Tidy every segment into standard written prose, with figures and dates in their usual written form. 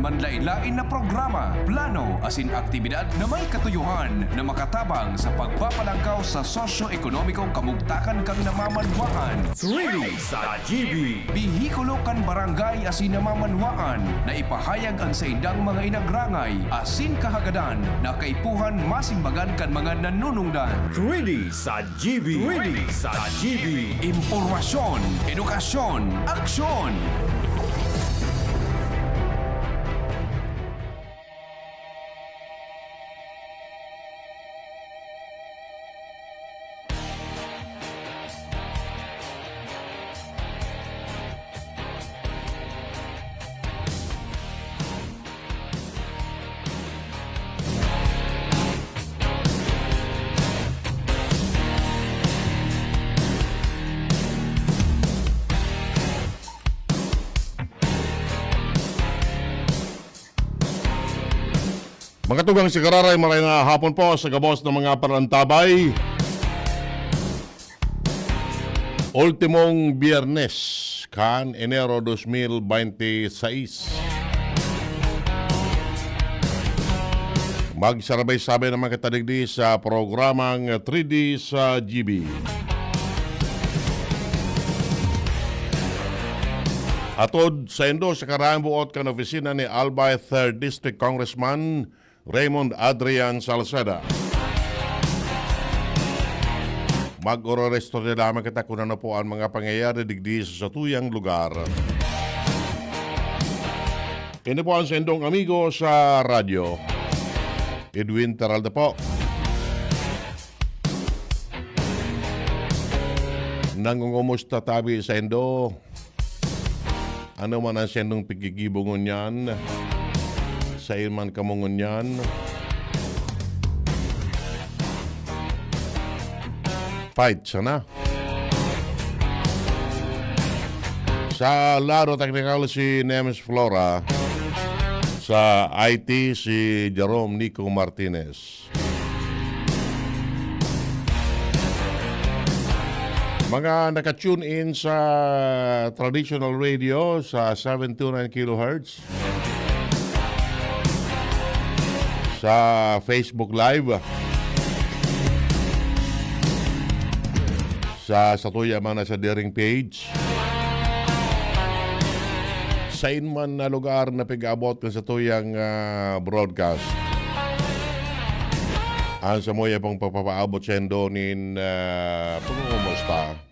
manlain-lain na programa, plano asin aktibidad na may katuyuhan na makatabang sa pagpapalangkaw sa sosyo-ekonomikong kamugtakan kang namamanwaan. 3D sa GB. Bihikulo kan barangay asin namamanwaan na ipahayag ang sa indang mga inagrangay asin kahagadan na kaipuhan masimbagan kan mga nanunungdan. 3D sa GB. 3D sa GB. Impormasyon, edukasyon, aksyon! Mga tugang si Kararay, maray na hapon po sa gabos ng mga parantabay. Ultimong Biyernes, kan Enero 2026. Magsarabay-sabay naman katadigdi sa programang 3D sa GB. Atod sa Indo, sa karang buot kan opisina ni Albay 3rd District Congressman Raymond Adrian Salceda. Mag-ororesto na naman kita kung ano po ang mga pangyayari digdi sa tuyang lugar. Ini po ang sendong amigo sa radyo. Edwin Teralda po. Nangungumusta tabi sa Indo. Ano man ang sendong pigigibungon yan. Sa ilman kamungon yan. Fight sana. Sa laro technical si Nemes Flora. Sa IT si Jerome Nico Martinez. Mga naka-tune in sa traditional radio sa 729 kHz. Sa Facebook Live. Sa Satuya man sa Daring Page. Sa inman na lugar na pag-abot ng Satuyang broadcast. Ang sa moya pong papapaabot sa endonin pangungumusta.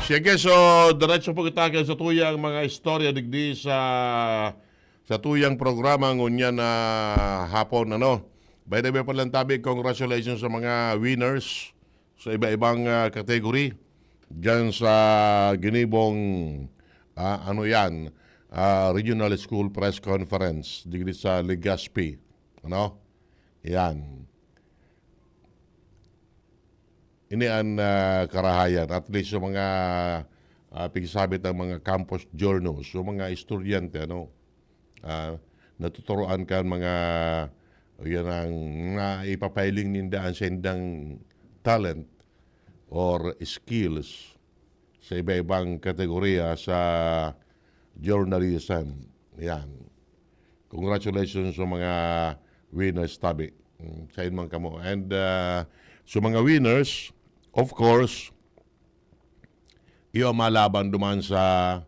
Sige, so diretso po kita sa tuyang mga istorya digdi sa tuyang programa ngunya na hapon ano. By the way pa lang tabi, congratulations sa mga winners sa iba-ibang kategory diyan sa ginibong Regional School Press Conference digdi sa Legazpi. Ano? Yan. Ini ang karahayan, at least yung mga pigsabit ng mga campus journals, yung mga estudyante, natuturoan ka mga yan ang ipapailing nindaan sa indang talent or skills sa iba-ibang kategorya sa journalism. Yan. Congratulations sa mga winners tabi. Sa inman kamo. And so mga winners, of course, iyo malaban duman sa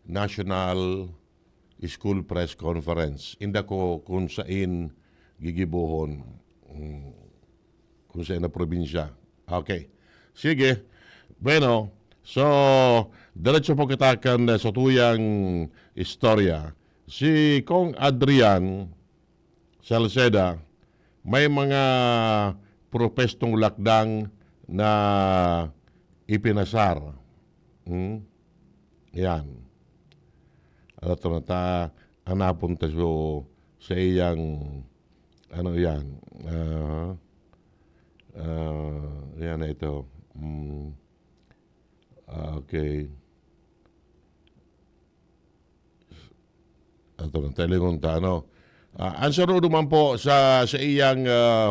National School Press Conference. Inda ko kung saan gigibuhon, kung saan na probinsya. Okay. Sige. Bueno, so, diretso po kita kan sa tuyang istorya. Si Kong Adrian Salceda, may mga propestong lakdang na ipinasar. Yan. Ano ito na ta, ang napunta sa iyang ano yan yan na ito. Okay. Ito na, telegon ta, ano. Answer naman po sa iyang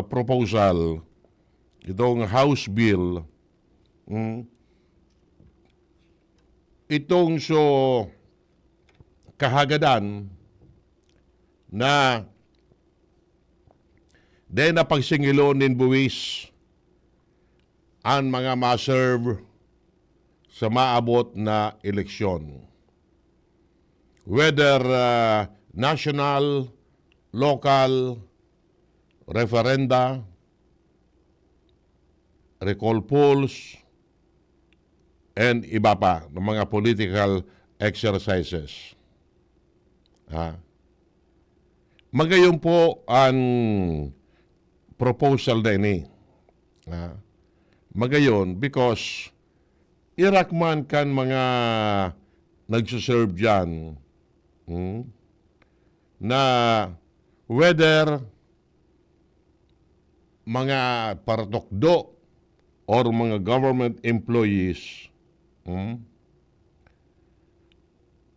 proposal, itong House Bill, itong kahagadan na dahil na pagsingilon nin buwis ang mga ma-serve sa maabot na eleksyon. Whether national, local, referenda, recall polls, and iba pa ng mga political exercises. Magayon po ang proposal na ini. Magayon because irakman kan mga nagsuserve dyan na whether mga partokdo or mga government employees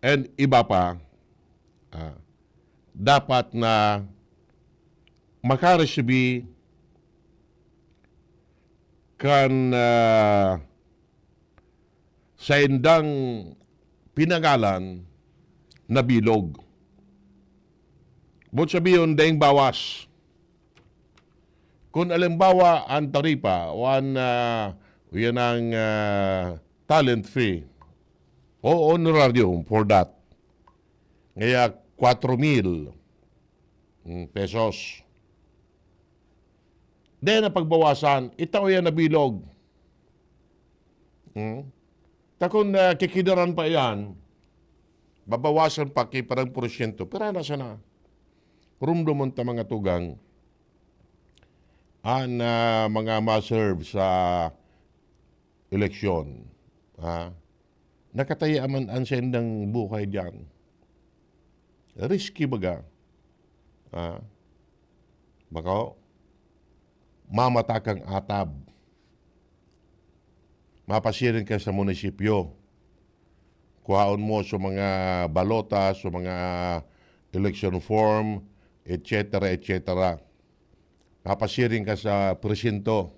and iba pa dapat na makareceive kan sa indang pinangalan na bilog. But sabihin, daing bawas. Kung alimbawa ang taripa o yan ang talent fee o honorarium for that, ngaya 4,000 pesos. Then na pagbawasan, itaw yan na bilog. Takon kikidaran pa yan, babawasan pa parang porsyento, pero nasa na? Rumdumon ta mga tugang ang mga ma-serve sa eleksyon. Nakataya man ang sendang buhay dyan. Risky baga. Baka mamatakang atab. Mapasirin ka sa munisipyo. Kuhaon mo sa mga balota, sa mga election form, etc. etc. Mapasirin ka sa presinto.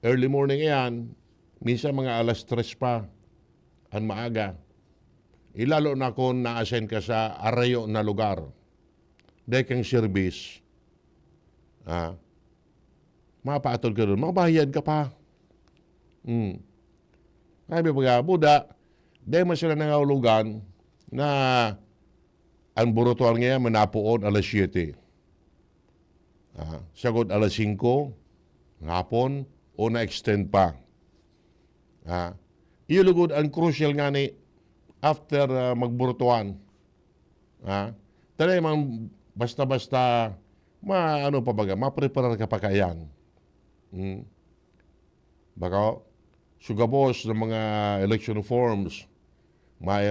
Early morning yan, minsan mga alas 3 pa, ang maaga. Ilalo na kung na-assign ka sa arayo na lugar. Dahil kang service, mapaatol ka doon, mabayad ka pa. Sabi ba buda, dahil man sila nangahulugan na ang burutuan ngayon manapuon alas 7. Sagod alas 5, hapon, o na-extend pa. Ilugod ang crucial nga ni after magburutuan. Tanay man basta-basta ma-preparar ka pa kayan. Baka sugabos ng mga election forms, may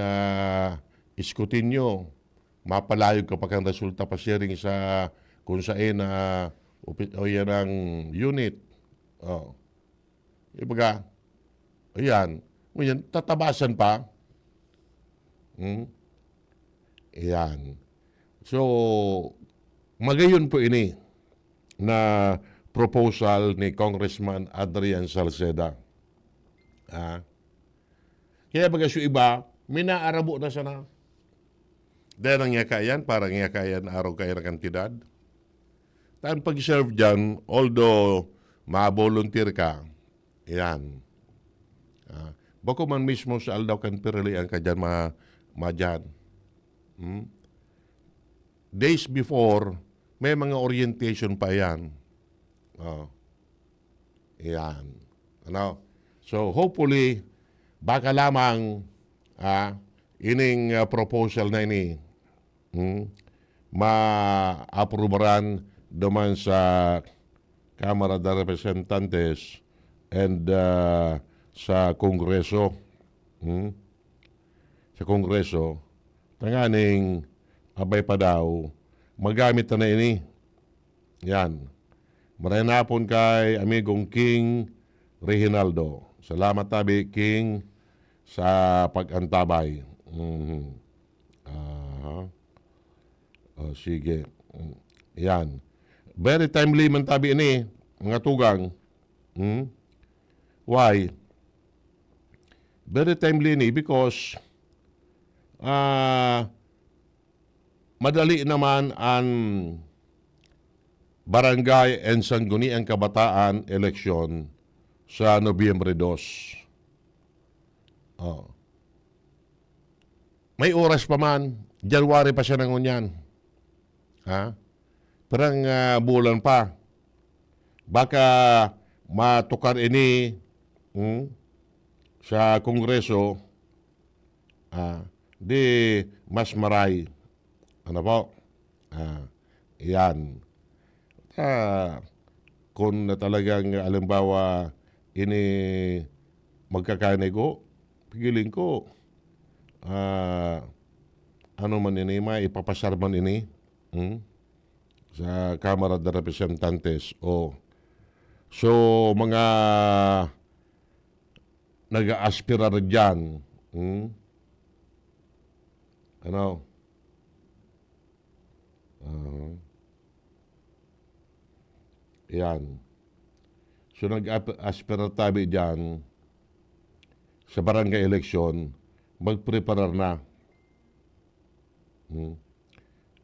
iskutinyo, mapalayog ka pa kang resulta pa sharing sa kung saan o yan ang unit. Ibaga, ayan, ngayon, tatabasan pa. Ayan. So, magayon po ini na proposal ni Congressman Adrian Salceda. Kaya baga siya iba, minaarabo na sana. Dahil ang yakayan, parang yakayan araw kayo na kantidad. Tayo pag-serve dyan, although ma-volunteer ka, yan. Bako man mismo sa aldaw kan pirilian ka dyan dyan. Days before, may mga orientation pa yan. Yan. So hopefully, baka lamang ining proposal na ini ma-aprobaran duman sa Kamara de Representantes and sa Kongreso. sa Kongreso, tanganing abay pa daw, magamit na ini. Yan. Maraming hapon kay amigong King Reginaldo. Salamat tabi, King, sa pag-antabay. Sige. Yan. Very timely man tabi ini, mga tugang. Why? Very timely ni because madali naman ang Barangay and Sangguniang Kabataan election sa Nobyembre 2. May oras pa man, January pa siya nangunyan. Parang bulan pa. Baka matukar ini sa Kongreso, di mas maray. Ano po? Yan. Kung talagang alimbawa ini magkakanego, pigiling ko ano man ini, maipapasar man ini sa Kamara de Representantes o so mga nag-aaspirar dyan yan. So nag-aspirar tabi dyan sa barangay election, mag-preparar na.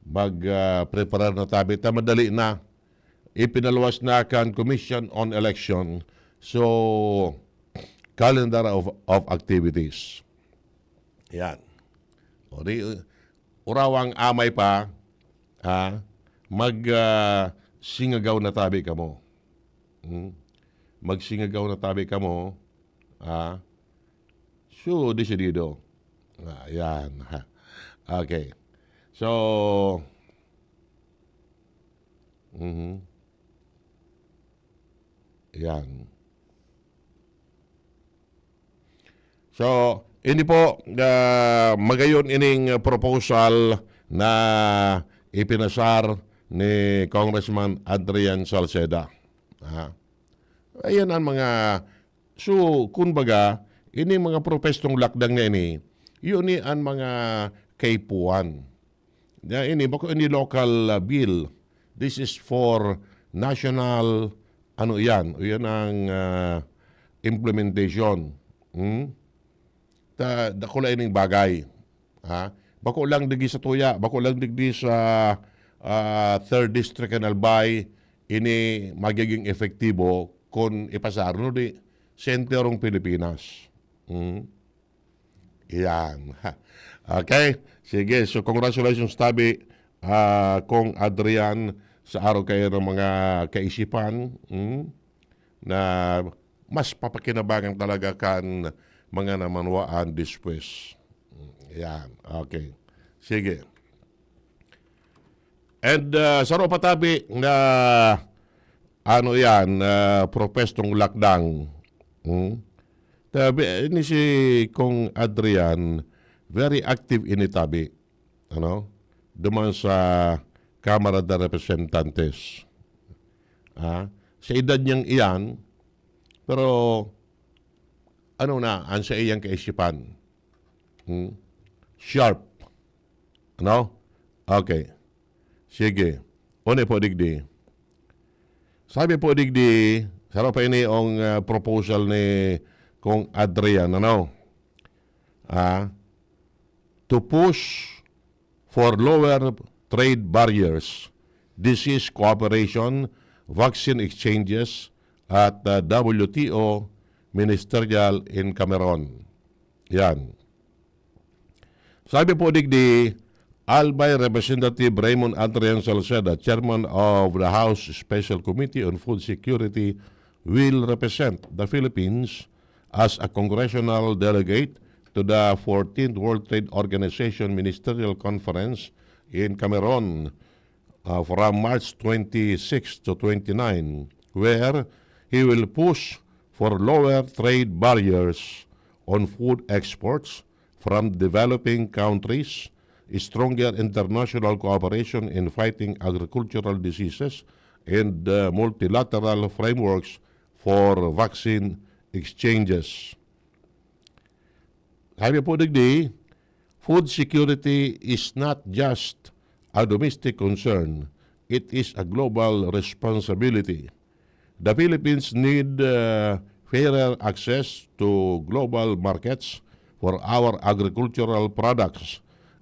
Mag-preparar na tabi. Madali na. Ipinalawas na kan Commission on Election. So, calendar of activities. Yan. Urawang amay pa, singagaw na tabi ka mo. Magsingagaw na tabi ka mo. So, desidido. Yan. Okay. So, yan. So, ini po, magayon ining proposal na ipinasar ni Congressman Adrian Salceda. Ayan ang mga, so, kumbaga, ini mga propestong lakdang na ini, yun ni ang mga kaipuan. Ini, bako ini local bill. This is for national, yan ang implementation. Dakula ining bagay. Bako lang digi sa tuya, bako lang digi sa 3rd District and Albay, ini magiging efektibo kung ipasar no di senterong Pilipinas. Yan. Okay? Sige. So, congratulations tabi kung Adrian sa araw kayo ng mga kaisipan na mas papakinabangan talaga kan mga namanwaan después. Yan. Okay. Sige. And sa ropa tabi na propestong lakdang. Tabi, ini si Kong Adrian, very active ini tabi. Duman sa Kamara de Representantes. Sa edad niyang iyan, pero ang sa iyang kaisipan. Sharp. Okay. Sige. Une po digdi. Sabi po digdi, sarap pa ini ang proposal ni Kong Adrian, to push for lower trade barriers, disease cooperation, vaccine exchanges at WTO Ministerial in Cameroon. Yan. Sabi po digdi, Albay Representative Raymond Adrian Salceda, Chairman of the House Special Committee on Food Security, will represent the Philippines as a congressional delegate to the 14th World Trade Organization Ministerial Conference in Cameroon from March 26 to 29, where he will push for lower trade barriers on food exports from developing countries, stronger international cooperation in fighting agricultural diseases, and multilateral frameworks for vaccine exchanges. Sabi po digdi, food security is not just a domestic concern, it is a global responsibility. The Philippines need fairer access to global markets for our agricultural products,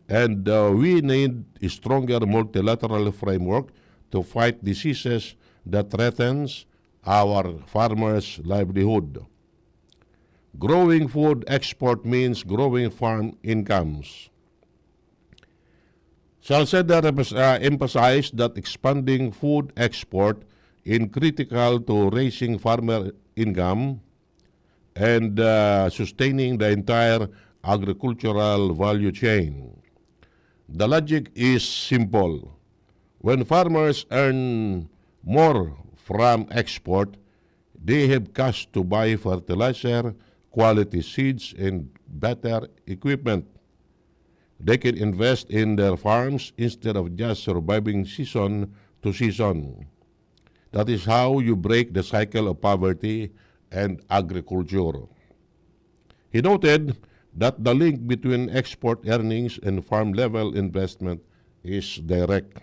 and we need a stronger multilateral framework to fight diseases that threatens our farmers' livelihood. Growing food export means growing farm incomes. Salceda emphasized that expanding food export is critical to raising farmer income and sustaining the entire agricultural value chain. The logic is simple. When farmers earn more from export, they have cash to buy fertilizer, quality seeds, and better equipment. They can invest in their farms instead of just surviving season to season. That is how you break the cycle of poverty and agriculture. He noted that the link between export earnings and farm-level investment is direct.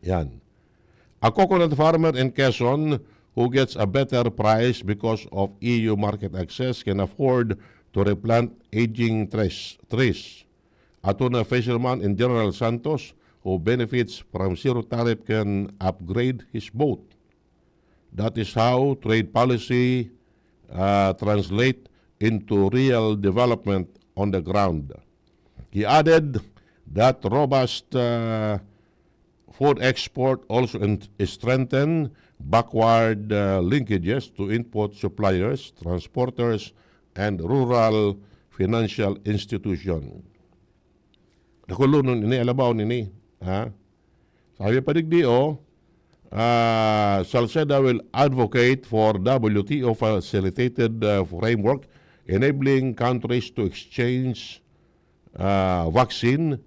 Yan. A coconut farmer in Quezon who gets a better price because of EU market access can afford to replant aging trees. A tuna fisherman in General Santos who benefits from zero tariff can upgrade his boat. That is how trade policy translate into real development on the ground. He added that robust food export also strengthen backward linkages to input suppliers, transporters, and rural financial institutions. Nakulo nun ini, alabaw nini. Sabi pa digdi Salceda will advocate for WTO facilitated framework enabling countries to exchange vaccine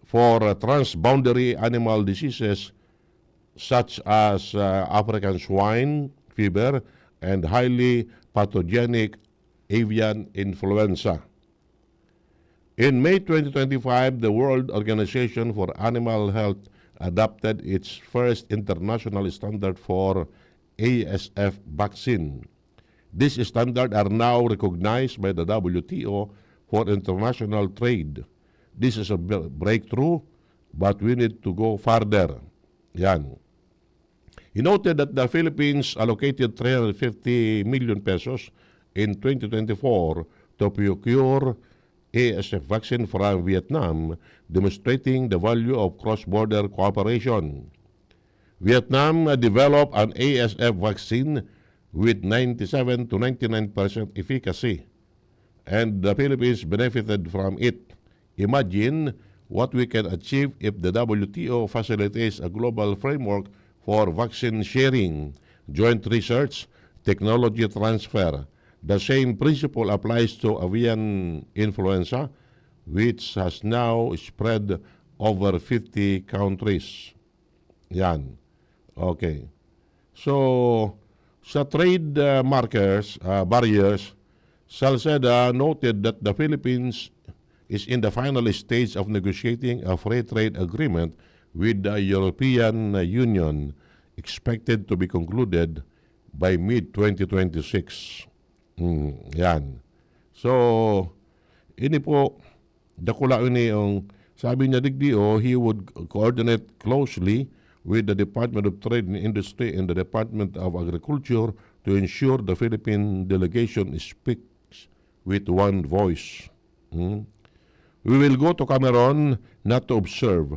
for transboundary animal diseases such as African swine fever and highly pathogenic avian influenza. In May 2025, the World Organization for Animal Health adopted its first international standard for ASF vaccine. These standards are now recognized by the WTO for international trade. This is a breakthrough, but we need to go further. Yan. He noted that the Philippines allocated 350 million pesos in 2024 to procure ASF vaccine from Vietnam, demonstrating the value of cross-border cooperation. Vietnam developed an ASF vaccine with 97 to 99% efficacy, and the Philippines benefited from it. Imagine what we can achieve if the WTO facilitates a global framework for vaccine sharing, joint research, technology transfer. The same principle applies to avian influenza, which has now spread over 50 countries. Yan. Okay. So, sa trade barriers, Salceda noted that the Philippines is in the final stage of negotiating a free trade agreement with the European Union, expected to be concluded by mid-2026. Yan. So, ini po, dakula ini yung, sabi niya digdi he would coordinate closely with the Department of Trade and Industry and the Department of Agriculture to ensure the Philippine delegation speaks with one voice. We will go to Cameroon not to observe.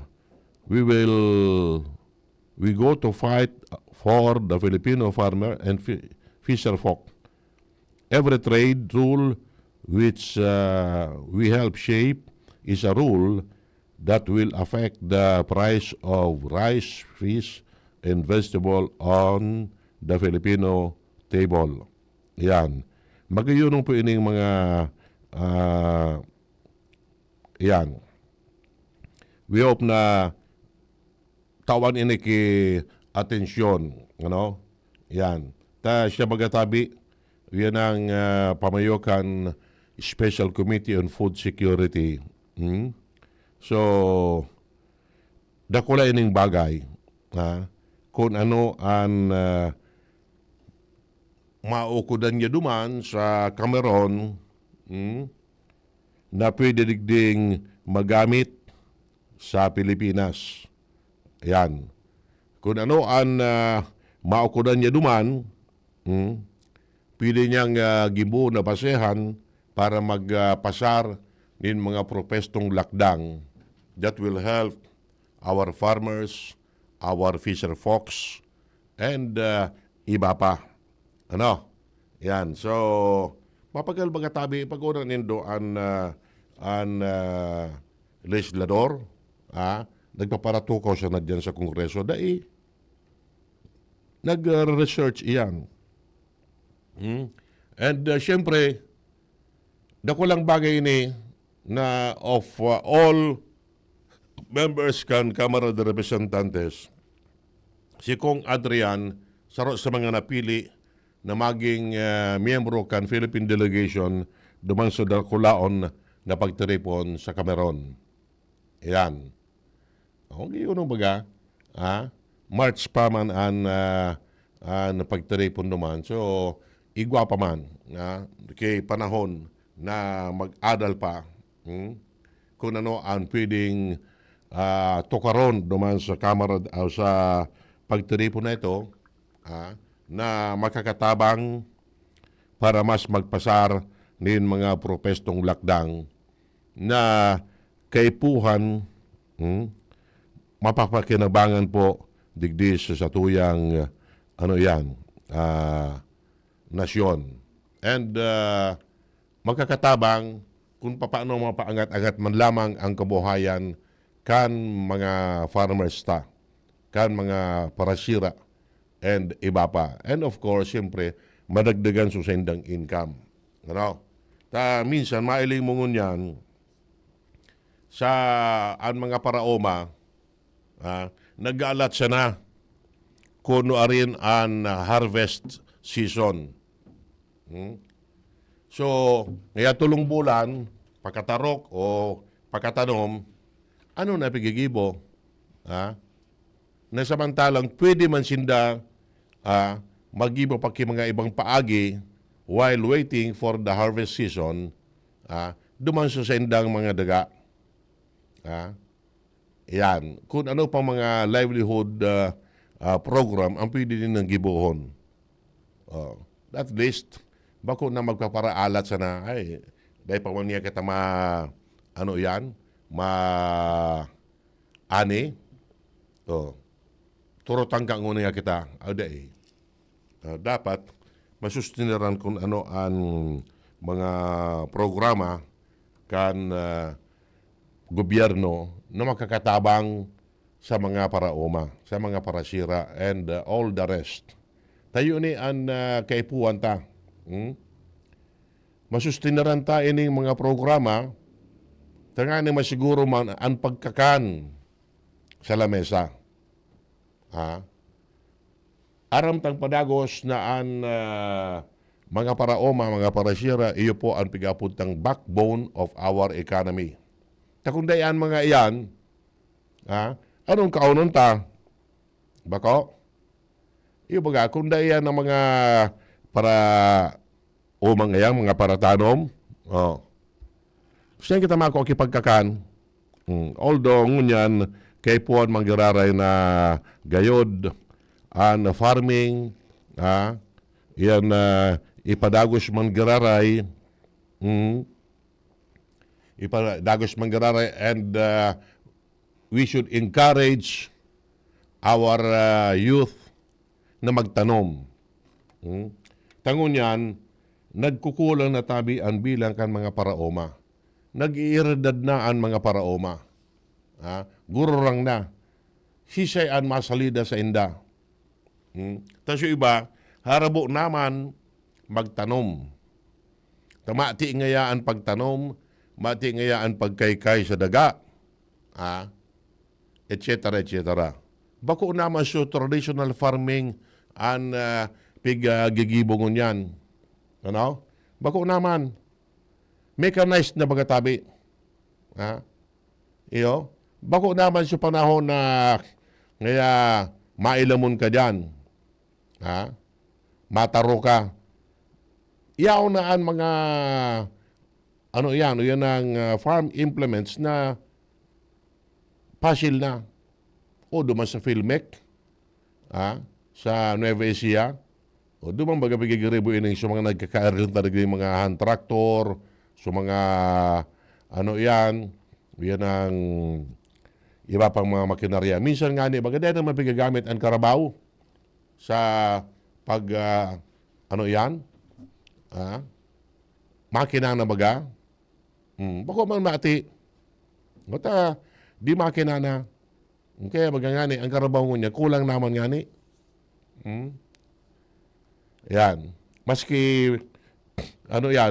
We go to fight for the Filipino farmer and fisher folk. Every trade rule which we help shape is a rule that will affect the price of rice, fish, and vegetable on the Filipino table. Yan. Magayunong po ining mga yan. We hope na tawan ini ki atensyon, ano? Yan. Ta siya magatabi, yan ang pamayokan Special Committee on Food Security. So, dakula ining bagay, kung ano ang maukudan niya duman sa Cameron, na pwede ding magamit sa Pilipinas. Yan. Kung ano ang maukudan niya duman, pwede niyang gibu na basehan para magpasar ng mga propestong lakdang that will help our farmers, our fisher folks, and iba pa. Ano? Yan. So, mapagal magatabi pag-una nindo ang legislador, nagpaparatuko siya na dyan sa Kongreso, dahil nag-research iyan. And syempre, dako lang bagay ni na of all members kan Kamara de Representantes, si Kong Adrian, saro sa mga napili na maging miyembro kan Philippine Delegation duman sa dakulaon na pagtiripon sa Cameron. Ayan. Okay, yun ang baga. March pa man ang pagtiripon duman. So, igwa pa man. Kay panahon na mag-adal pa kung ano ang pwedeng tukaron duman sa Kamara sa pagtiripon na ito, na makakatabang para mas magpasar ng mga propestong lakdang na kaipuhan mapapakinabangan po digdi sa tuyang nasyon. And magkakatabang kung paano mapaangat-angat man lamang ang kabuhayan kan mga farmers kan mga parasira, and iba pa. And of course, siyempre, madagdagan sa sendang income. Ano? Minsan, mailing mo ngunyan sa ang mga paraoma, nag-aalat siya na kung arin ang harvest season. So, ngaya tulong bulan, pagkatarok o pagkatanom, ano na pigigibo? Na samantalang pwede man sinda magibo pa ki mga ibang paagi while waiting for the harvest season, duman sa sendang mga daga. Yan. Kung ano pang mga livelihood program ang pwede din ng gibuhon. At least, bako na magpaparaalat sana, ay, dahil pa man niya kita ani, turotang kang una kita, dapat masustiniran kung ano ang mga programa kan gobyerno na makakatabang sa mga paraoma, sa mga parasira, and all the rest. Tayo ni ang kaipuan ta. Masustiniran ta ining mga programa, tanga ni masiguro man ang pagkakan sa lamesa. Aram tang padagos na ang mga paraoma, mga parasira, iyo po ang pigapuntang backbone of our economy. Takundayan mga iyan, anong kaunon ta? Bako? Iyo baga, kundayan ng mga para umang iyan, mga paratanom. Siya kita makakipagkakan. Although, ngunyan, kay po ang manggiraray na gayod, ang farming, yan ipadagos manggiraray, ipadagos manggiraray, and we should encourage our youth na magtanom. Tangon yan, nagkukulang na tabi ang bilang kan mga paraoma. Nag-iiredad na ang mga paraoma. Gururang na. Sisay ang masalida sa inda. Tapos yung iba, harabo naman magtanom. Tamati ngayaan pagtanom, mati ngayaan pagkaykay sa daga, et cetera, et cetera. Bako naman so traditional farming an gigibongon yan. Ano? Bako naman. Mechanized na bagatabi. Iyo? Bako naman sa panahon na ngaya mailamon ka dyan. Mataro ka. Iyaw na ang mga yan ang farm implements na pasil na. O duman sa Filmec, sa Nueva Ecija, o duman baga pagigiribo ining sa mga nagkakaaril talaga yung mga hand tractor, sa mga yan ang iba pang mga makinarya. Minsan nga baga dahil naman pigagamit ang karabaw sa pag, makina na baga. Bako man mati. Bata, di makina na. Kaya magangani, ang karabaw niya, kulang naman ngani. Yan. Maski,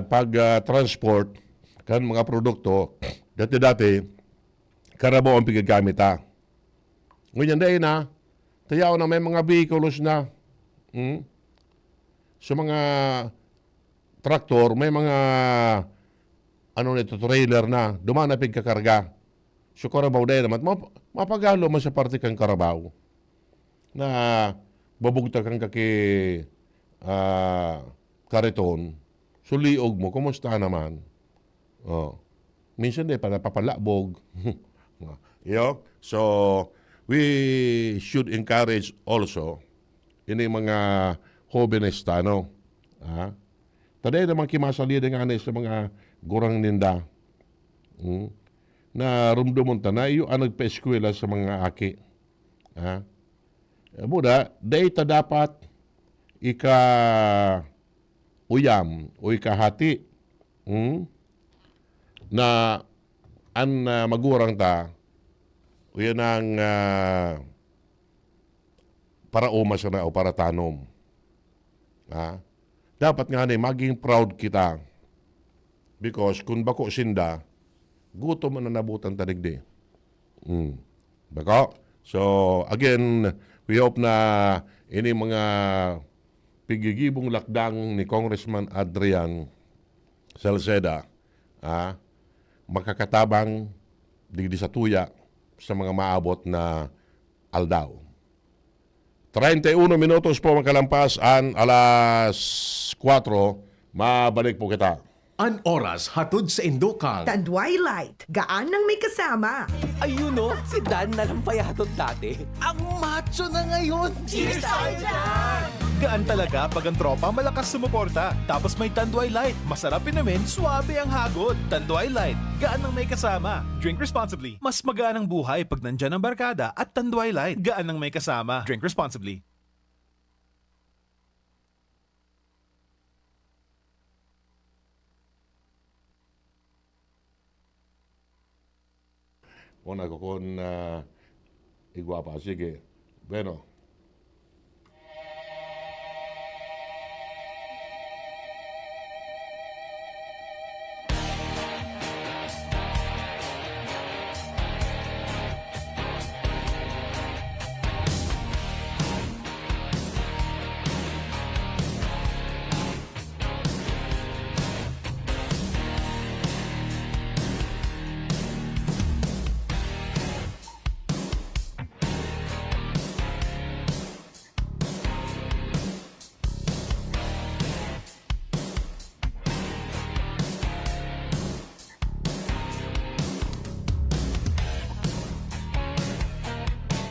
pag transport, kan mga produkto, dati-dati, karabaw ang pigagamit Ngunyan dahil na, tayaw na may mga vehicles na. Sa mga traktor, may mga trailer na, dumanapig kakarga. So karabaw dahil naman, mapagalo mo sa parte kang karabaw na babugta kang kariton, suliog mo, kumusta naman? Minsan pa napapalabog. So, we should encourage also ini mga hobenesta, Taday naman kimasali nga sa mga gurang ninda. Na rumdumon na iyo ang nagpa-eskwela sa mga aki. Buda, dahil ta dapat uyam o ikahati na ang magurang ta o yan ang para umas na o para tanom. Dapat nga maging proud kita because kung bako sinda, gutom na nabutan tadigdi. Bako? So, again, we hope na ini mga pigigibong lakdang ni Congressman Adrian Salceda makakatabang digdi sa tuya sa mga maabot na aldaw. 31 minutos po makalampas an alas 4, mabalik po kita. An oras hatod sa Indokang. Tandwilight, gaan nang may kasama. Ayun o, si Dan na lang payatot dati. Ang macho na ngayon! Cheers tayo dyan! Gaan talaga pag ang tropa malakas sumuporta. Tapos may Tanduay Light. Masarap namin, suabe ang hagod. Tanduay Light, gaan nang may kasama. Drink responsibly. Mas magaan ang buhay pag nandyan ang barkada at Tanduay Light. Gaan nang may kasama. Drink responsibly. Una ko kung igwapa. Sige. Bueno.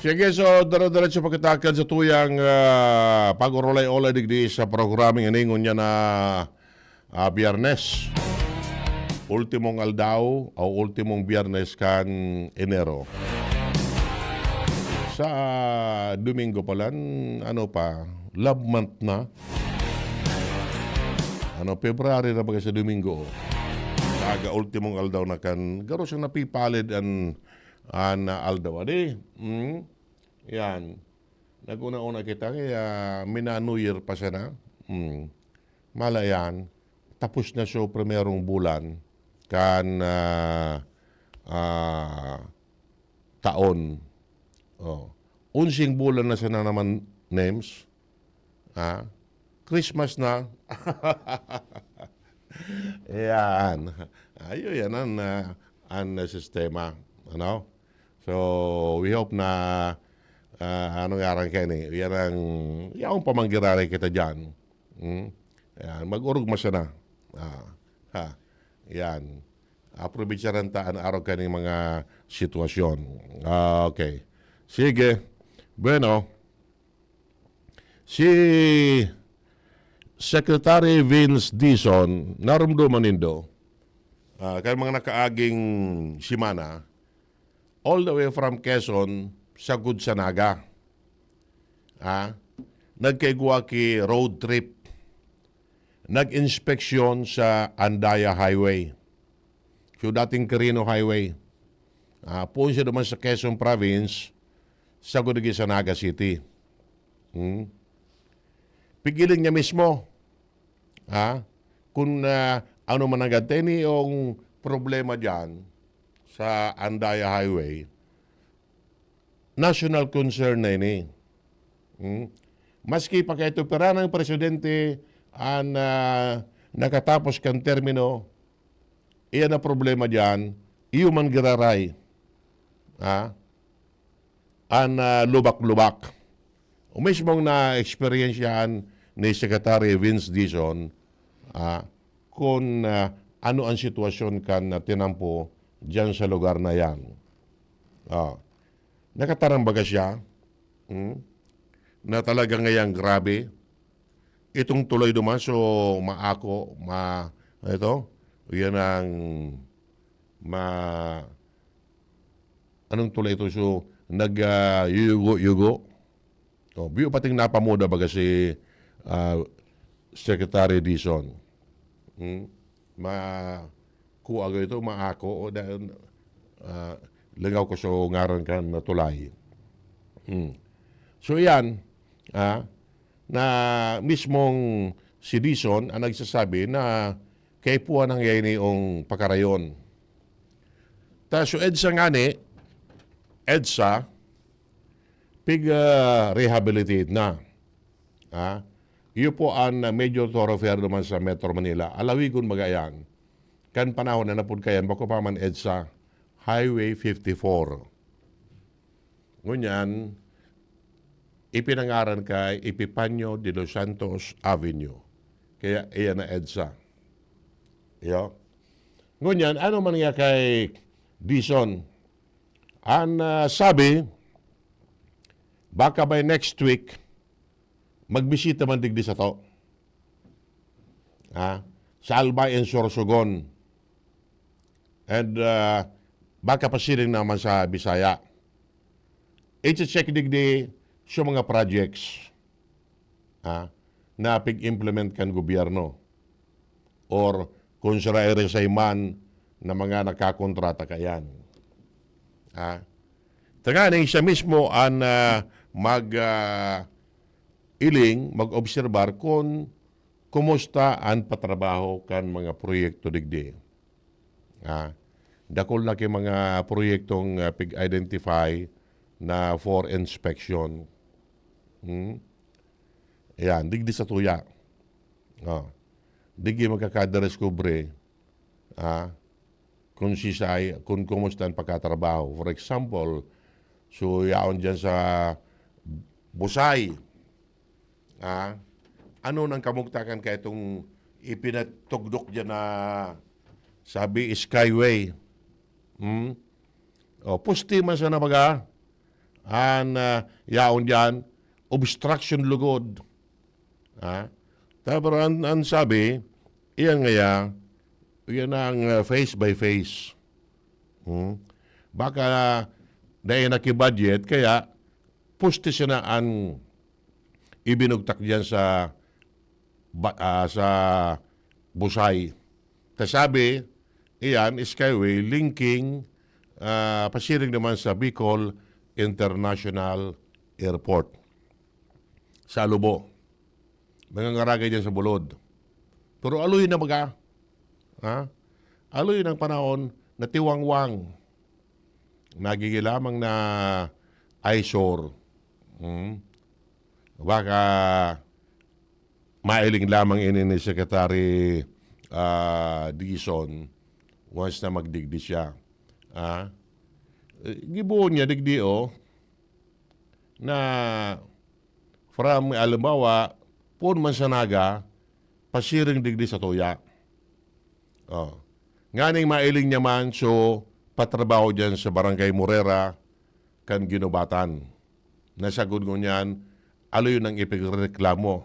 Sige, so dara-diretso pagkatakan sa tuyang pag-urolay-olay digdi sa programming iningon niya na Biyernes. Ultimong aldaw o ultimong Biyernes kan Enero. Sa Domingo pala, love month na. February na baga sa Domingo. Saga ultimong aldaw na kan, garo siyang napipalid an aldaw. Yan. Naguna-una kita kaya mina New Year pa siya na. Mala yan. tapos na siya primerong bulan kan taon. Unsing bulan na siya na naman names. Christmas na. Yan. Ayun yan ang sistema. Ano? So, we hope na anong yaran kayo ni? Yan ang pamanggirari kita dyan. Yan. Mag-urog mo siya na. Yan. Aprobitsaran taan araw ka ng mga sitwasyon. Okay. Sige. Bueno. Si Secretary Vince Dizon, narumduman nindo, kaya mga nakaaging simana, all the way from Quezon, sagud sa Naga. Nagkaigwa ki road trip, nag-inspeksyon sa Andaya Highway, so dating Quirino Highway. Puun siya naman sa Quezon Province, sagud lagi sa Naga City. Pigiling niya mismo, kung ano man ang ganteni yung problema dyan sa Andaya Highway, national concern na ini. Maski pa kayo pera ng presidente ang nakatapos kang termino, iyan na problema dyan, iyo man giraray. Ang lubak-lubak. O mismong na-experiensyahan ni Secretary Vince Dizon kung ano ang sitwasyon kan na tinampo dyan sa lugar na yan. Nakatarang siya na talaga ngayang grabe. Itong tuloy duman, so maako, ito, yan ang anong tuloy ito, so nag-yugo-yugo. Biyo pating napamuda baga si Secretary Dizon. Kuago ito, maako, o lingaw ko so ngaron kan natulay. So yan, na mismong si Dizon ang nagsasabi na kay puwan ang yayin yung pakarayon. So EDSA nga ni, EDSA, rehabilitate na. Iyo po ang major thoroughfare naman sa Metro Manila. Alawigon magayan. Kan panahon na napod kayan, bako pa man EDSA, Highway 54. Ngunyan, ipinangaran kay Epipanyo de los Santos Avenue. Kaya iyan na EDSA. Iyo. Ngunyan, ano man nga kay Dizon? Ang sabi, baka by next week, magbisita man digdi sa to. Sa Albay and Sorsogon. And baka pasiling naman sa Bisaya. I-check digdi sa mga projects na pig-implement kan gobyerno. Or kung sira man na mga nakakontrata kayan. Tanganing siya mismo ang mag-obserbar kung kumusta ang patrabaho kan mga proyekto digdi. Dakol na kay mga proyektong pig-identify na for inspection. Yan, digdi sa tuya. Digdi magkakadareskubre kung kung kumusta ang pagkatrabaho. For example, so yaon dyan sa Busay, ano nang kamugtakan ka itong ipinatugdok dyan na sabi Skyway. Pusti man sa nabaga, yaon dyan, obstruction lugod. Tapos ang sabi, iyan ngaya, yan ang face by face. Baka dahil nakibudget, kaya pusti siya na ang ibinugtak diyan sa Busay. Sabi, iyan, Skyway, linking, pasiring naman sa Bicol International Airport. Sa Lubo. Mga ngaragay diyan sa Bulod. Pero aloy na baga. Ha? Aloy ng panahon na tiwangwang. Nagigilamang na eyesore. Baka mailing lamang ini ni Secretary Dizon once na magdigdi siya. Gibuon niya digdi na from alimbawa pun man sa naga pasiring digdi sa tuya. Nganing mailing niya man so patrabaho dyan sa Barangay Morera kan ginubatan. Nasagod ko niyan aloy ng ipigreklamo.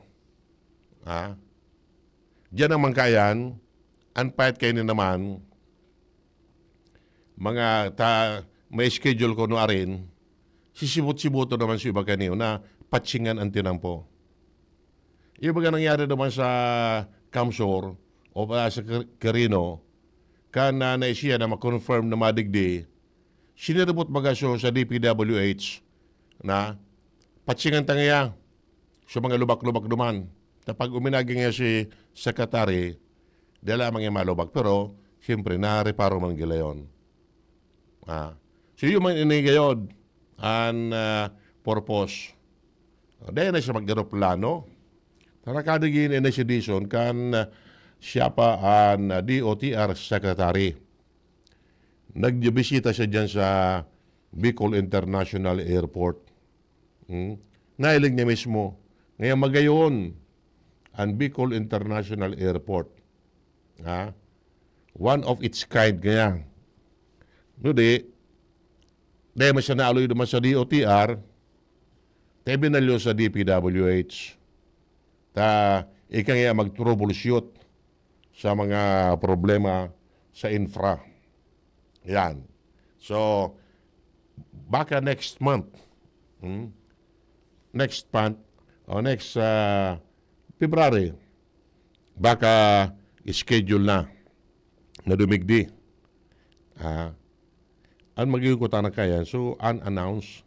Diyan naman kayan, unpaid kayo naman, may schedule ko no arin, sisibot-siboto naman sa iba kaniyo na patsingan ang tinampo. Yung baga nangyari naman sa Kamsor o sa Quirino, na siya na makonfirm na madigdi, siniribot baga sa DPWH na patsingan tangaya sa mga lubak-lubak duman. Kapag uminaging nga si Secretary, di lamang yung malubak. Pero, siyempre, nareparo man gila yun. So, yung mga inigayod, ang purpose. Dahil na siya mag-aeroplano. Tarakadagin na si Dizon kan siya pa ang DOTR Secretary. Nagbisita siya dyan sa Bicol International Airport. Nailing niya mismo. Ngayon magayon, ang Bicol International Airport. One of its kind kaya. Dahil mo siya naaloy naman sa DOTR, tayo binalyo sa DPWH. Ikang nga mag-troubleshoot sa mga problema sa infra. Yan. So, baka next month, next February, baka schedule na dumigdi. Ang magiging na kaya, so unannounced.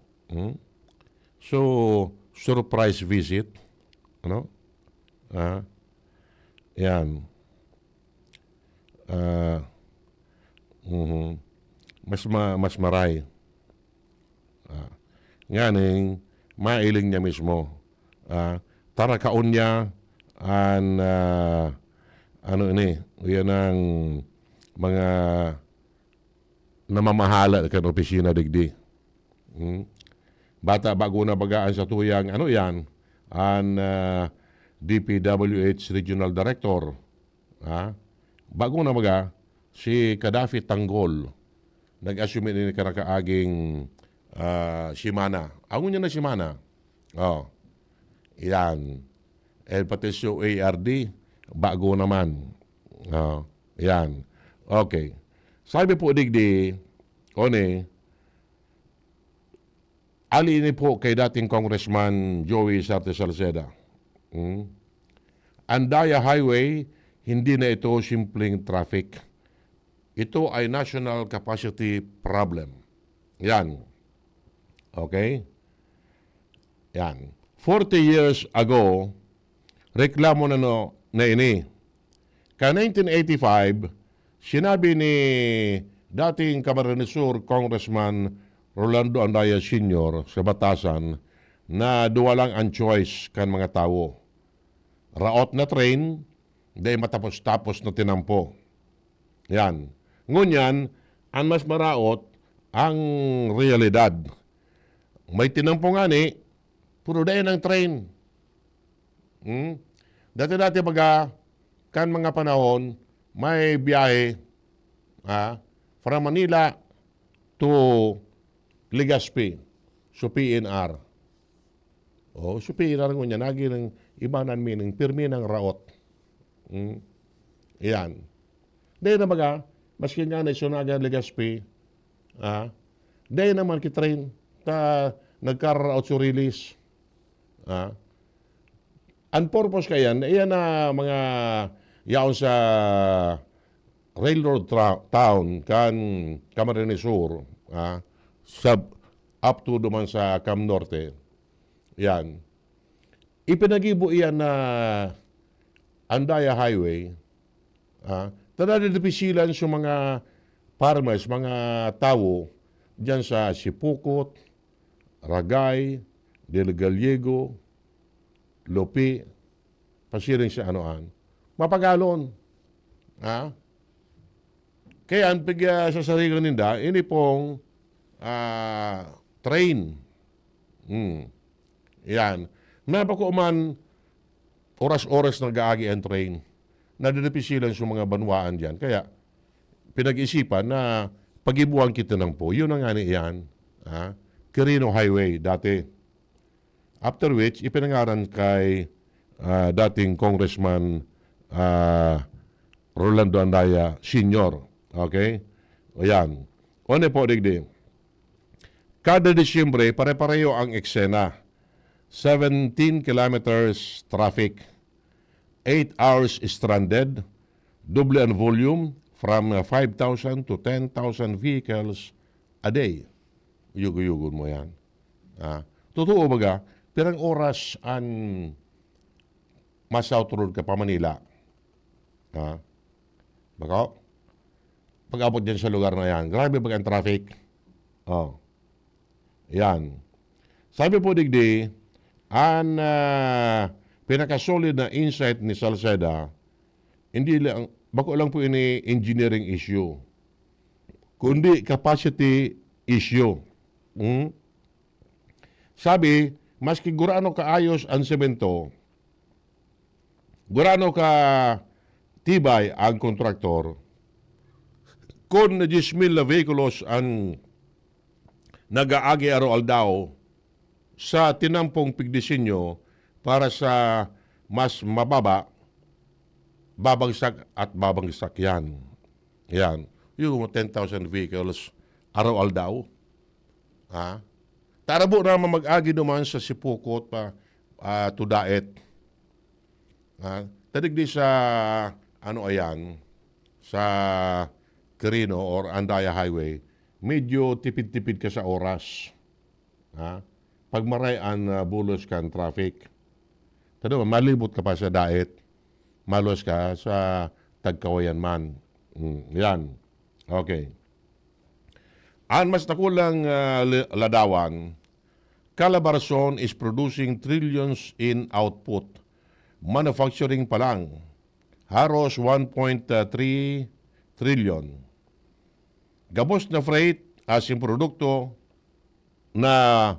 So, surprise visit. Yan. Mas maray. Nganing, mailing niya mismo. Tara kaon niya yan ang mga namamahala kan opisina digdi. Bata bago na bagaan sa tuyang ang DPWH Regional Director. Bago na baga si Kadafi Tanggol nag-assume ni karakaaging Simana. Ako niya na Simana. Yan. El pati si ARD, bago naman. Yan. Okay. Sabi po digdi, ali ni po kay dating Congressman Joey Sarte Salceda. Andaya Highway, hindi na ito simpleng traffic. Ito ay national capacity problem. Yan. Okay? Yan. 40 years ago, reklamo na ini. Ka 1985, sinabi ni dating Camarines Sur Congressman Rolando Andaya Sr. sa Batasan na duwa lang ang choice kan mga tao. Raot na train, day matapos-tapos na tinampo. Yan. Ngunyan, ang mas maraot ang realidad. May tinampo nga puro day ng train. Dati-dati baga, kan mga panahon, may biyahe from Manila to Legazpi, so PNR. So PNR ngunyan, nagi ng iba ng meaning, pirmi ng raot. Yan. Dahil na baga, maski nga na isunaga Legazpi, dahil naman kitrain, nagkaraot sa release. Ang purpose kayan, iyan na mga yaon sa railroad town kan Camarines Sur, up to duman sa Cam Norte. Yan. Ipinagibo iyan na Andaya Highway, tadadipisilan sa mga farmers, mga tao, dyan sa Sipukot, Ragay, Del Gallego, Lopi, pasiring sa anoan, mapagalon. Kaya ang sa sarigang ninda, ini pong train. Yan. Napakuman, oras-oras nag-aagi ang train. Nadadipisilan sa mga banwaan dyan. Kaya, pinag-isipan na pag-ibuan kita ng po. Yun ang nga yan. Quirino Highway, dati. After which, ipinangaran kay dating Congressman Rolando Andaya Sr. Okay? O yan. One po, digdi. Kada Disyembre, pare-pareho ang eksena. 17 kilometers traffic, 8 hours stranded, double ang volume from 5,000 to 10,000 vehicles a day. Yugo-yugon mo yan. Totoo baga, pirang oras ang mas South Road ka pa Manila. Baka, pag-abot dyan sa lugar na yan, grabe baga ang traffic. Yan. Sabi po digdi, ang pinakasolid na insight ni Salceda, hindi lang, bako lang po ini engineering issue, kundi capacity issue. Sabi, maski gurano ka ayos ang semento, gurano ka tibay ang kontraktor, kung na 10,000 na vehikulos ang nag-aagi araw daw sa tinampong pigdisenyo para sa mas mababa, babagsak at babagsak yan. Yan. Yung 10,000 vehicles araw daw. Tarabo naman mag-agi naman sa Sipukot pa to Daet. Tadig di sa ano ayan, sa Quirino or Andaya Highway, medyo tipid-tipid ka sa oras. Pag maray ang bulos ka ang traffic. Tado, malibot ka pa sa Daet, malos ka sa Tagkawayan man. Yan. Okay. Ang mas nakulang ladawan, Calabarzon is producing trillions in output. Manufacturing pa lang, haros 1.3 trillion. Gabos na freight as yung produkto na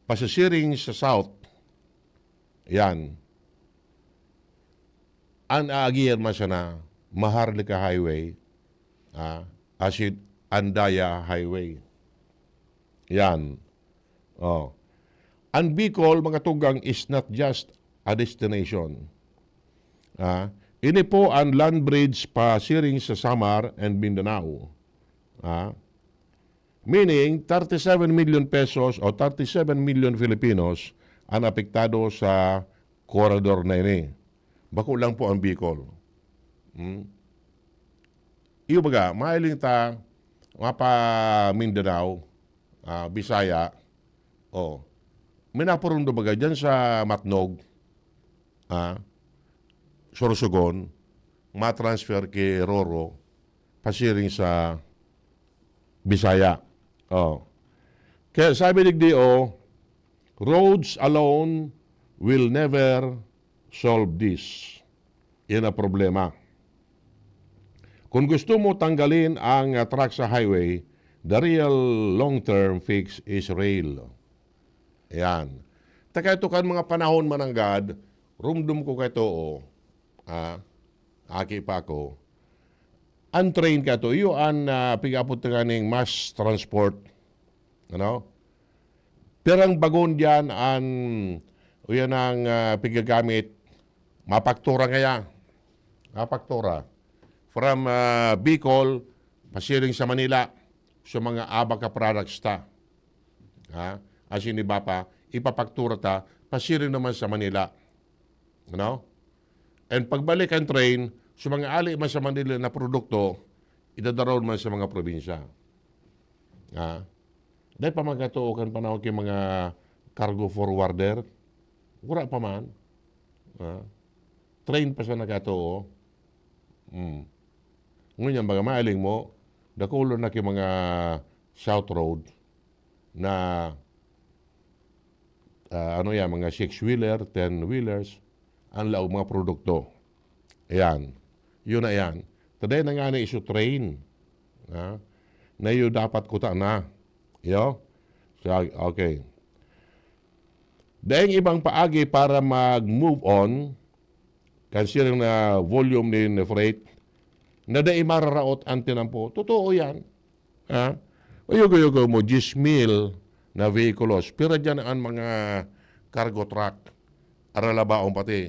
pasasiring sa South. Yan. Ang aagiyan masya na Maharlika Highway, as in Andaya Highway. Yan. Ang Bicol, mga tugang, is not just a destination. Ini po ang land bridge pasiring sa Samar and Mindanao. Meaning, 37 million pesos o 37 million Filipinos ang apektado sa corridor na ini. Bako lang po ang Bicol. Iyo baga, mahiling ta, mapa Mindanao, Bisaya, minapurundo baga dyan sa Matnog, Sorsogon, matransfer kay Roro, pasiring sa Bisaya. Kaya sabi nigdio, roads alone will never solve this. Yan ang problema. Kung gusto mo tanggalin ang truck sa highway, the real long-term fix is rail. Yan. Taka ito kan mga panahon mananggad, rumdum ko kay to, aki pa ko, untrain ka to, iyo ang pigapot nga ning mass transport. Ano? Perang bagon diyan ang uyan ang pigagamit mapaktura ngaya. Mapaktura. From Bicol, pasiring sa Manila, sa mga abaka products ta. As in iba pa, ipapaktura ta, pasiring naman sa Manila. Ano? And pagbalik ang train, sa mga ali man sa Manila na produkto, idadaroon man sa mga probinsya. Dahil pa magkatuokan pa na kay mga cargo forwarder, wala pa man. train pa sa nagato. Ngunyan, baga mailing mo, dakulo na ki mga South Road na mga 6-wheeler, 10-wheelers, ang laog mga produkto. Ayan. Yun na yan. Taday na nga na iso train. Na yun dapat kuta na. Yo? So, okay. Dahil ibang paagi para mag-move on, considering na volume ni freight, na dahil mararaot ang tinampo. Totoo yan. Uyugo mo, 10,000 na vehikulos. Pero dyan ang mga cargo truck, aralabaong pati.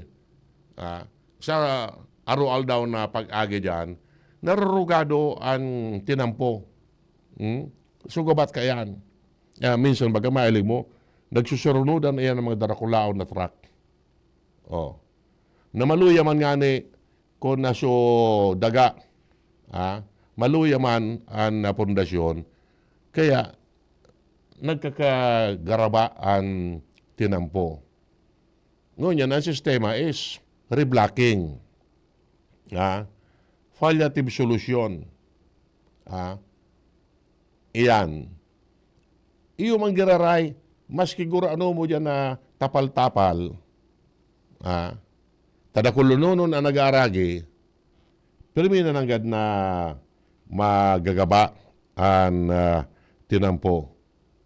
Sa arual daw na pag-agi dyan, nararugado ang tinampo. Sugabat ka yan. Minsan, baga mailig mo, nagsusurunudan iyan ng mga darakulaon na truck. Namaluya man nga ni kung naso daga, maluya man ang pundasyon, kaya nagkakagaraba ang tinampo. Ngunyan, ang sistema is reblocking. Palliative solution. Iyan. Iyo man giraray, maski gura ano mo dyan na tapal-tapal, tadakulununon ang nag-aaragi, pero may nananggad na magagaba ang tinampo.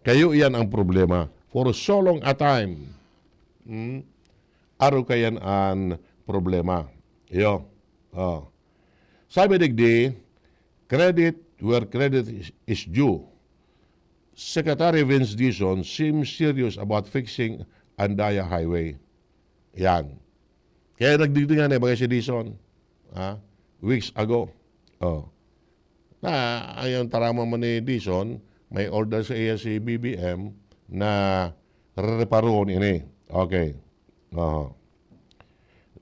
Kayo iyan ang problema. For so long a time, araw kayan ang problema. Iyo. Sabi digdi, credit where credit is due. Secretary Vince Dizon seems serious about fixing Andaya Highway. Yan. Kaya nagdigdingan eh, bagay si Dizon. Weeks ago. Ayon tarama man ni Dizon, may order sa ASC-BBM na reparoon ini. Okay.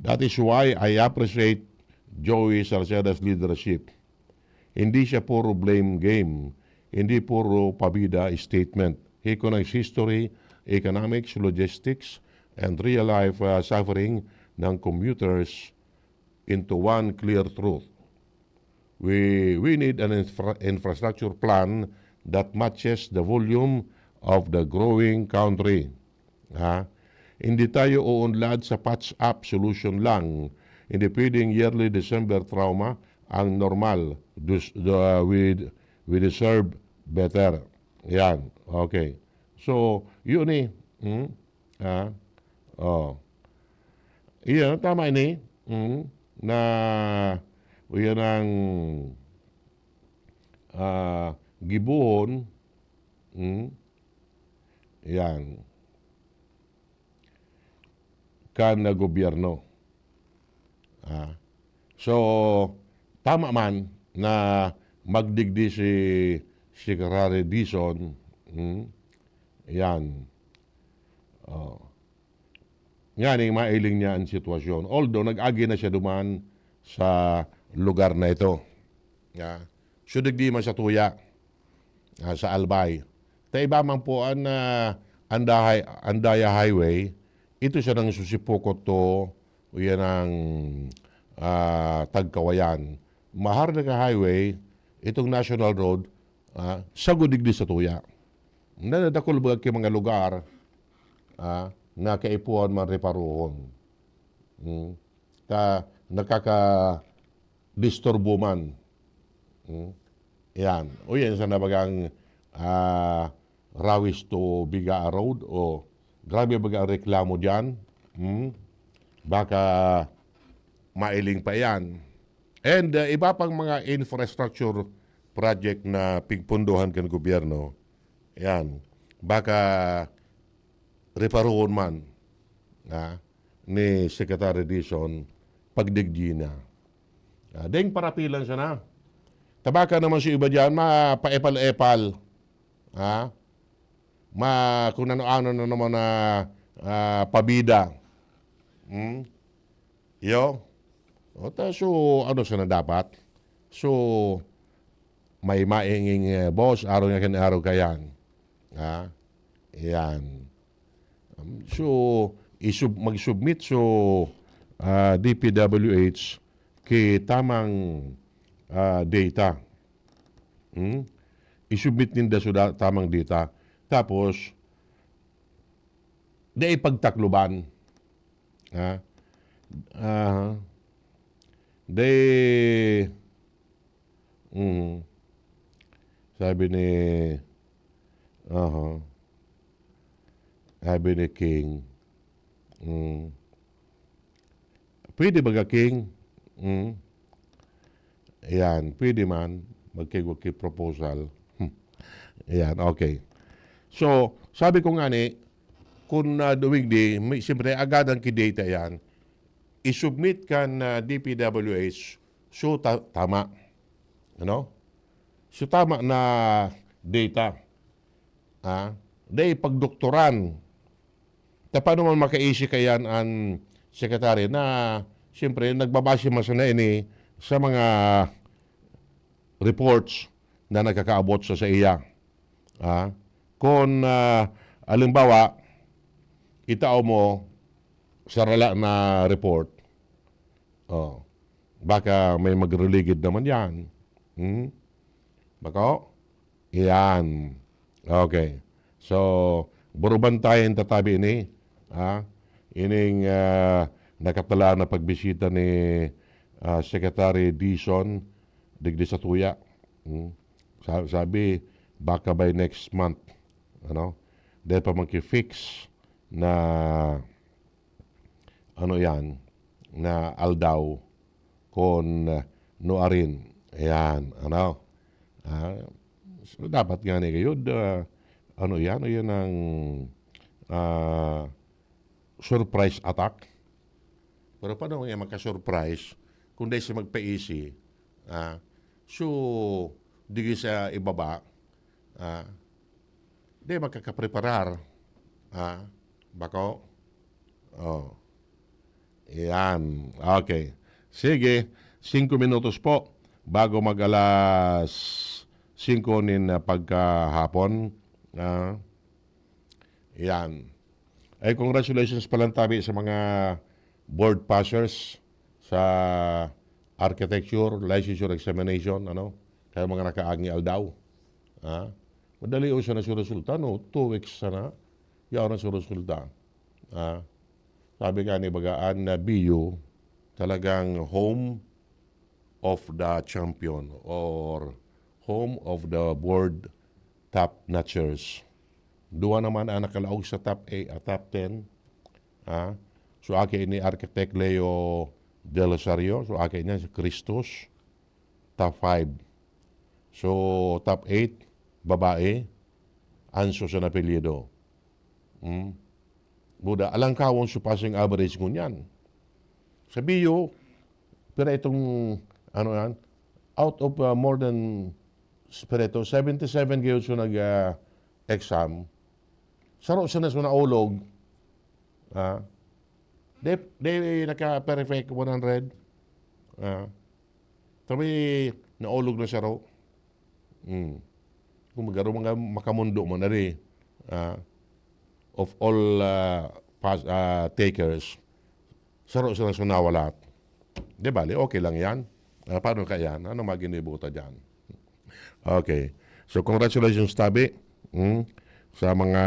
That is why I appreciate Joey Salcedo's leadership. Hindi siya puro blame game. Hindi puro pabida statement. He connects history, economics, logistics, and real-life suffering ng commuters into one clear truth. We need an infrastructure plan that matches the volume of the growing country. Hindi tayo uunlad sa patch-up solution lang. Hindi pwedeng yearly December trauma ang normal. We deserve better. Yan. Okay. So, yun eh. Iyan, tama ini. Na yan ang gibuhon. Yan. Kan na gobyerno. So, tama man na magdigdi si Secretary Dizon. Yan. Yan ang mailing niya ang sitwasyon. Although, nag-agi na siya duman sa lugar na ito. So, digdi man sa tuya. Sa Albay. Iba man po ang Andaya Highway, ito siya ng susipukot to, yan ang Tagkawayan. Maharlika Highway, itong National Road, sagudigdi sa tuya. Nadadakol ba kay mga lugar na kaipuan man reparuhon. Nakaka-disturbo man. Yan. O yan sa nabagang Rawis to Bigaa Road o grabe baga reklamo dyan. Baka mailing pa yan. And iba pang mga infrastructure project na pigpunduhan kan gobyerno. Yan. Baka reparoon man ni Secretary Dizon pagdigdi na. Deng parapilan siya na. Tabaka naman si iba dyan, mapaepal-epal. Kung ano-ano na naman na pabida. So, ano siya na dapat? So, may mainging boss, araw nga kinaraw kayan. Yan. So, mag-submit so DPWH kay tamang data. I-submit ninda sa tamang data. Tapos, di ipagtakluban. Di, sabi ni, sabi ni King, pwede ba ka, King? Ayan, pwede man, magkigwag proposal. Ayan, okay. So, sabi ko nga ni, kung duwigdi, siyempre agad ang kidata yan, isubmit ka na DPWH, so tama. Ano? So tama na data. Dahil pagdoktoran, paano man makaisi kayan ang sekretary na siyempre nagbabase masana ini sa mga reports na nagkakaabot sa iya. Kung alimbawa, itao mo sa rala na report, baka may magreligid naman yan. Bako? Yan. Okay. So, burubantayin tatabi ini. Ining nakatala na pagbisita ni Secretary Dizon digdi sa tuya. Sabi, baka by next month. Dahil pa magki-fix na yan, na aldaw kon nuarin. Ayan, so dapat nga ni kayo, yan ang surprise attack. Pero paano nga maka-surprise kung dahil siya magpa-easy, so, di sa ibaba, di magkakapreparar, bako? Yan. Okay. Sige, 5 minutos po bago mag-alas 5 nin pagkahapon. Yan. Ay, congratulations palang tabi sa mga board passers sa architecture, licensure examination, kaya mga nakaagi aldaw. Madali o siya na sa resulta, 2 weeks sana, yaw na sa resulta. Sabi nga ni Bagaan na BU, talagang home of the champion or home of the board top notchers. 2 naman ang nakalaog sa top 10. So, akin ni Architect Leo De Rosario. So, akin niya si Christos, top 5. So, top 8, babae, Anso sa napelido. Buda, alang kawon sa passing average ngunyan. Sa BU, pero itong, out of more than, pero ito, 77 gayon sa nag-exam, saro siya na sa naulog, They naka-perfect 100. Tapi naulog na siya raw. Kung magaro mga makamundo mo na rin, of all takers, saro sila sa nawalat. Di bali, okay lang yan. Paano ka yan? Ano maginibuta dyan? Okay. So, congratulations, Tabi. Sa mga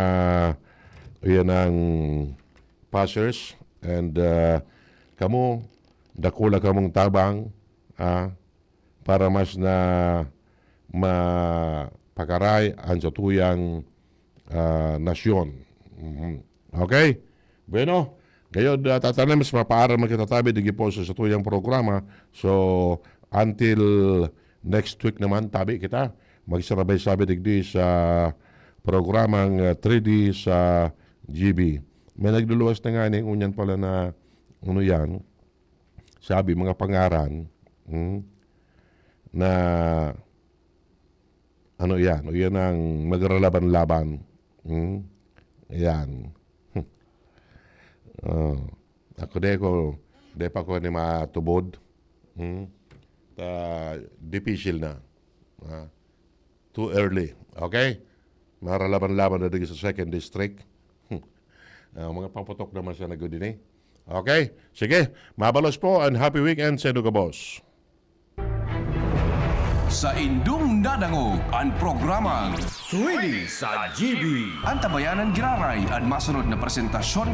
yan ang passers. And kamu, dakula kamong tabang para mas na mapakaray ang satuyang nasyon. Okay? Bueno, gayon tatanan mas mapaaral magkatatabi digi po sa satuyang programa. So, until next week naman, tabi kita. Magsarabay sabi digdi sa programang 3D sa GB. May nagluluwas na nga unyan pala na yan, sabi mga pangaran na yan ang magralaban-laban. Yan. Ako de pa ko ni matubod. Difficile na. Too early. Okay? Maralaban-laban na dito sa 2nd District. Mga paputok naman siya na good din Okay? Sige, mabalos po and happy weekend sa inyo ka, boss. Sa indung nadangog ang programang Swedy sa GB. Antabayanan Giraray ang masunod na presentasyon